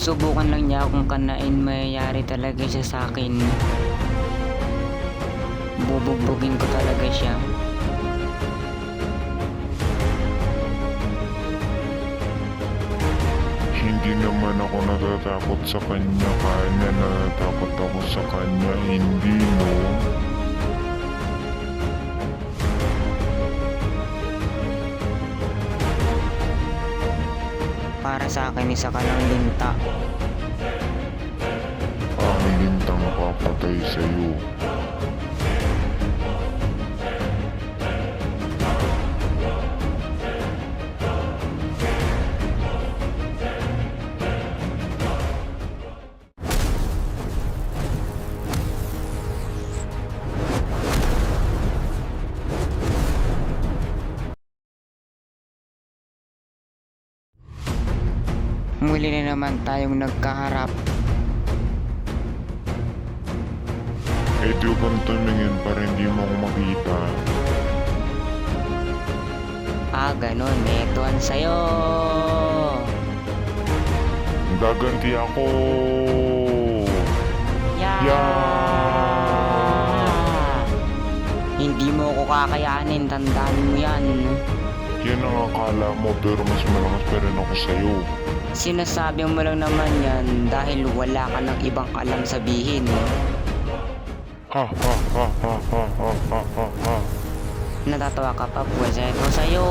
Subukan lang niya akong kanain, mayayari talaga siya sa akin. Bubugbugin ko talaga siya. Hindi naman ako natatakot sa kanya, kanya natatakot ako sa kanya, hindi no? Para sa akin, isa ka ng linta. Ang lintang papatay sa'yo. Muli na naman tayong nagkaharap. Eh di kang tumingin para hindi mo ako makita. Ganon. Etuan sa'yo. Gaganti ako! Hindi mo ko kakayanin, tandaan mo yan. Yan ang akala mo pero mas malakas pa rin ako sa'yo. Sinasabi mo lang naman yan dahil wala ka ng ibang alam sabihin. Ha ha ha ha ha ha ha ha ha. Natatawa ka pa, pues eto sa'yo.